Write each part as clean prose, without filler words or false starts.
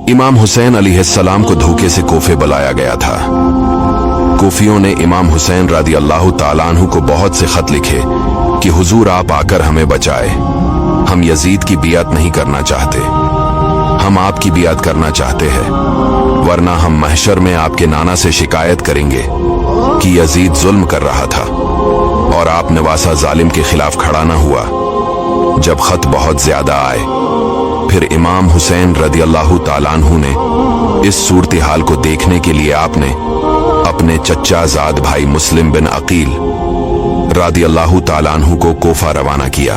इमाम हुसैन अलैहिस्सलाम को धोखे से कोफे बुलाया गया था। कोफियों ने इमाम हुसैन रदी अल्लाह ताला अन्हु को बहुत से खत लिखे कि हुजूर आप आकर हमें बचाए, हम यजीद की बियात नहीं करना चाहते, हम आपकी बियात करना चाहते हैं, वरना हम महशर में आपके नाना से शिकायत करेंगे कि यजीद जुल्म कर रहा था और आप नवासा जालिम के खिलाफ खड़ा न हुआ। जब खत बहुत ज्यादा आए, फिर इमाम हुसैन रदी अल्लाह ताला अन्हु ने इस सूरत हाल को देखने के लिए आपने अपने चच्चा जाद भाई मुस्लिम बिन अकील रदी अल्लाह ताला अन्हु को कोफा रवाना किया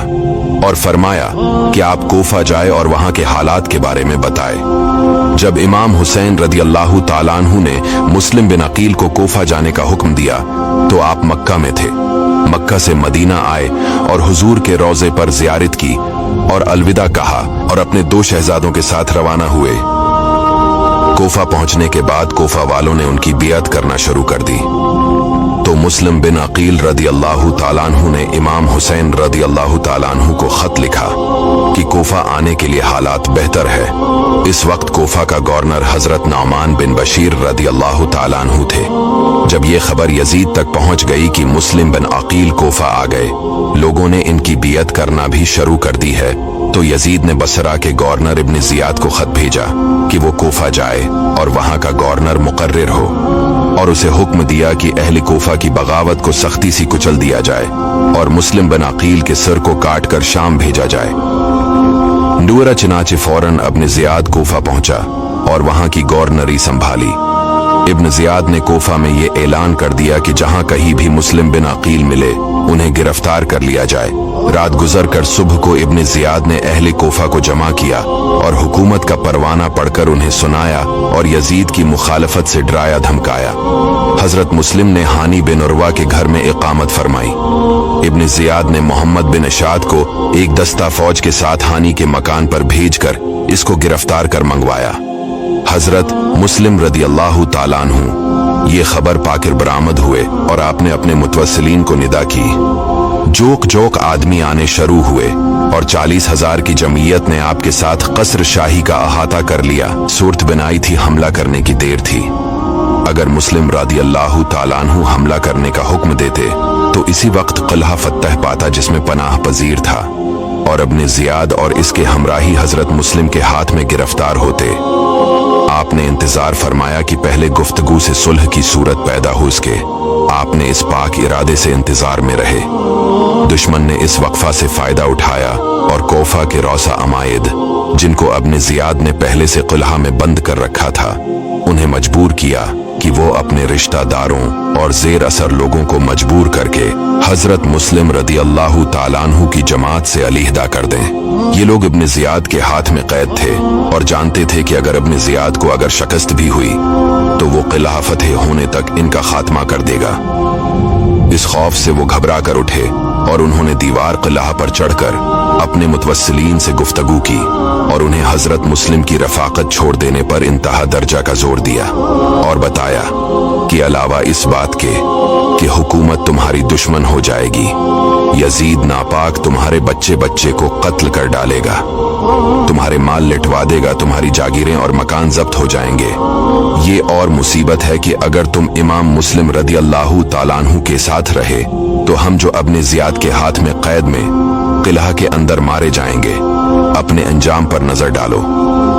और फरमाया कि आप कोफा जाए और वहां के हालात के बारे में बताए। जब इमाम हुसैन रदी अल्लाह ताला अन्हु ने मुस्लिम बिन अकील को कोफा जाने का हुक्म दिया तो आप मक्का में थे। मक्का से मदीना आए और हुजूर के रोजे पर जियारत की और अलविदा कहा और अपने 2 शहजादों के साथ रवाना हुए। कोफा पहुंचने के बाद कोफा वालों ने उनकी बियात करना शुरू कर दी तो मुस्लिम बिन अकील रदी अल्लाह ताला अन्हु ने इमाम हुसैन रदी अल्लाह ताला अन्हु को खत लिखा कि कोफा आने के लिए हालात बेहतर है। इस वक्त कोफा का गवर्नर हजरत नौमान बिन बशीर रदी अल्लाह ताला अन्हु थे। जब ये खबर यजीद तक पहुंच गई कि मुस्लिम बिन अकील कोफा आ गए, लोगों ने इनकी बियत करना भी शुरू कर दी है, तो यजीद ने बसरा के गवर्नर इब्न जियाद को खत भेजा कि वो कोफा जाए और वहां का गवर्नर मुकर्रिर हो और उसे हुक्म दिया कि अहले कोफा की बगावत को सख्ती से कुचल दिया जाए और मुस्लिम बिन अकील के सिर को काट कर शाम भेजा जाए। नूरा चनाचे फौरन इब्न जियाद कोफा पहुंचा और वहां की गवर्नरी संभाली। इब्न जियाद ने कोफा में ये ऐलान कर दिया कि जहां कहीं भी मुस्लिम बिन अकील मिले उन्हें गिरफ्तार कर लिया जाए। रात गुजर कर सुबह को इब्न जियाद ने अहले कोफा को जमा किया और हुकूमत का परवाना पढ़कर उन्हें सुनाया और यजीद की मुखालफत से डराया धमकाया। हजरत मुस्लिम ने हानी बिन उर्वा के घर में इकामत फरमाई। इब्न जियाद ने मोहम्मद बिन इशाद को एक दस्ता फौज के साथ हानी के मकान पर भेजकर इसको गिरफ्तार कर मंगवाया। हजरत मुस्लिम रदी अल्लाह ताला अन्हु ये खबर पाकर बरामद हुए और आपने अपने मुतवस्सिलीन को निदा की। जोक जोक आदमी आने शुरू हुए और 40,000 की जमीयत ने आपके साथ कसर शाही का अहाता कर लिया। सूरत बनाई थी, हमला करने की देर थी। अगर मुस्लिम रदी अल्लाह ताला अन्हु हमला करने का हुक्म देते तो इसी वक्त किला फतह पाता जिसमें पनाह पजीर था और इब्न जियाद और इसके हमराही हजरत मुस्लिम के हाथ में गिरफ्तार होते। आपने इंतजार फरमाया कि पहले गुफ्तगू से सुलह की सूरत पैदा हो सके। आपने इस पाक इरादे से इंतजार में रहे। दुश्मन ने इस वक्फा से फायदा उठाया और कोफा के रौसा अमायद, जिनको इब्न जियाद ने पहले से किला में बंद कर रखा था, उन्हें मजबूर किया कि वो अपने रिश्तेदारों और जेर असर लोगों को मजबूर करके हजरत मुस्लिम रदी अल्लाह ताला अन्हु की जमात से अलहदा कर दें। ये लोग इब्न जियाद के हाथ में कैद थे और जानते थे कि अगर इब्न जियाद को अगर शिकस्त भी हुई तो वो किला फतेह होने तक इनका खात्मा कर देगा। इस खौफ से वो घबरा कर उठे और उन्होंने दीवार किला पर चढ़कर अपने मुतवस्सिलीन से गुफ्तगू की और उन्हें हजरत मुस्लिम की रफाकत छोड़ देने पर इंतहा दर्जा का जोर दिया और बताया कि अलावा इस बात के कि हुकूमत तुम्हारी दुश्मन हो जाएगी, यजीद नापाक तुम्हारे बच्चे बच्चे को कत्ल कर डालेगा, तुम्हारे माल लिटवा देगा, तुम्हारी जागीरें और मकान जब्त हो जाएंगे। ये और मुसीबत है कि अगर तुम इमाम मुस्लिम रदी अल्लाह ताला अन्हु के साथ रहे तो हम जो इब्न जियाद के हाथ में कैद में किला के अंदर मारे जाएंगे। अपने अंजाम पर नजर डालो,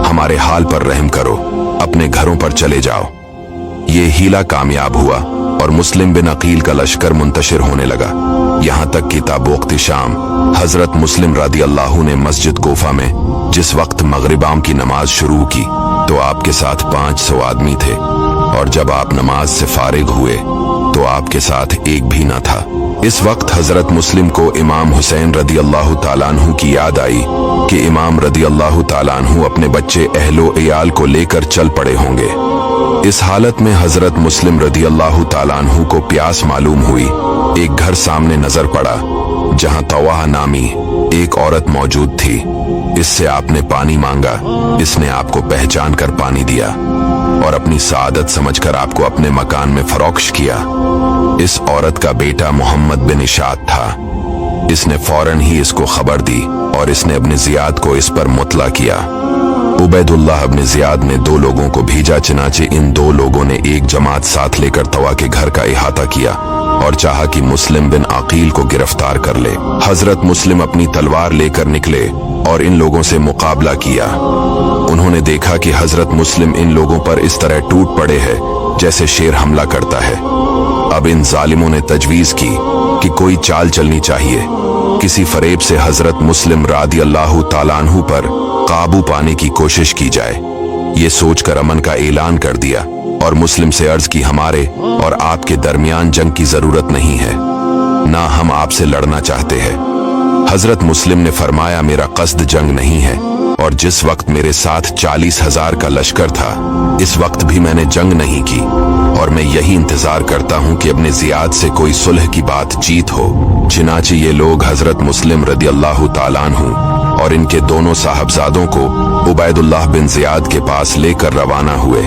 हमारे हाल पर रहम करो, अपने घरों पर चले जाओ। ये हीला कामयाब हुआ और मुस्लिम बिन अकील का लश्कर मुंतशिर होने लगा। यहाँ तक कि ताबोक्त शाम हजरत मुस्लिम रदी अल्लाह ने मस्जिद कोफा में जिस वक्त मगरिबाम की नमाज शुरू की तो आपके साथ 500 आदमी थे और जब आप नमाज से फारिग हुए तो आपके साथ एक भी न था। इस वक्त हजरत मुस्लिम को इमाम हुसैन रदी अल्लाह ताला अन्हु की याद आई कि इमाम रदी अल्लाह ताला अन्हु अपने बच्चे अहलो इयाल को लेकर चल पड़े होंगे। इस हालत में हजरत मुस्लिम रदी अल्लाह ताला अन्हु को प्यास मालूम हुई। एक घर सामने नजर पड़ा जहां तवाह नामी एक औरत मौजूद थी। इससे आपने पानी मांगा। इसने आपको पहचान कर पानी दिया और अपनी सादत समझकर आपको अपने मकान में फरोख्त किया। इस औरत का बेटा मोहम्मद बिन इशाद था। इसने फौरन ही इसको खबर दी और इसने इब्न जियाद को इस पर मुतला किया। उबैदुल्लाह इब्न ज़ियाद ने 2 लोगों को भेजा। चनाचे इन 2 लोगों ने एक जमात साथ लेकर तवा के घर का इहाता किया और चाहा कि मुस्लिम बिन अकील को गिरफ्तार कर ले। हजरत मुस्लिम अपनी तलवार लेकर निकले और इन लोगों से मुकाबला किया। उन्होंने देखा कि हजरत मुस्लिम इन लोगों पर इस तरह टूट पड़े हैं जैसे शेर हमला करता है। अब इन जालिमों ने तजवीज की कि कोई चाल चलनी चाहिए, किसी फरेब से हजरत मुस्लिम रादी अल्लाह ताला अन्हु पर काबू पाने की कोशिश की जाए। ये सोचकर अमन का ऐलान कर दिया और मुस्लिम से अर्ज की, हमारे और आपके दरमियान जंग की जरूरत नहीं है, ना हम आपसे लड़ना चाहते हैं। हजरत मुस्लिम ने फरमाया, मेरा कस्द जंग नहीं है और जिस वक्त मेरे साथ 40,000 का लश्कर था, इस वक्त भी मैंने जंग नहीं की और मैं यही इंतजार करता हूँ कि अपने ज़ियाद से कोई सुलह की बातचीत हो। चिनाचे ये लोग हजरत मुस्लिम रदी अल्लाह ताला अन्हु और इनके दोनों साहबजादों को उबैदुल्लाह बिन ज़ियाद के पास लेकर रवाना हुए।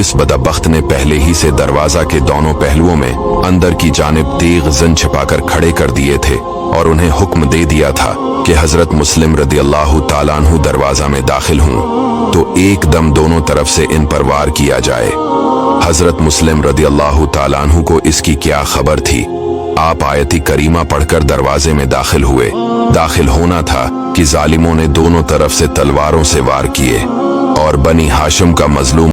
इस बदबख्त ने पहले ही से दरवाजा के दोनों पहलुओं में अंदर की जानिब तेग जन छिपाकर खड़े कर दिए थे और उन्हें हुक्म दे दिया था कि हजरत मुस्लिम रदी अल्लाह ताला अन्हु दरवाजा में दाखिल हों तो एकदम दोनों तरफ से इन पर वार किया जाए। हजरत मुस्लिम रदी अल्लाह ताला अन्हु को इसकी क्या खबर थी। आप आयती करीमा पढ़कर दरवाजे में दाखिल हुए। दाखिल होना था कि जालिमों ने दोनों तरफ से तलवारों से वार किए और बनी हाशिम का मजलूम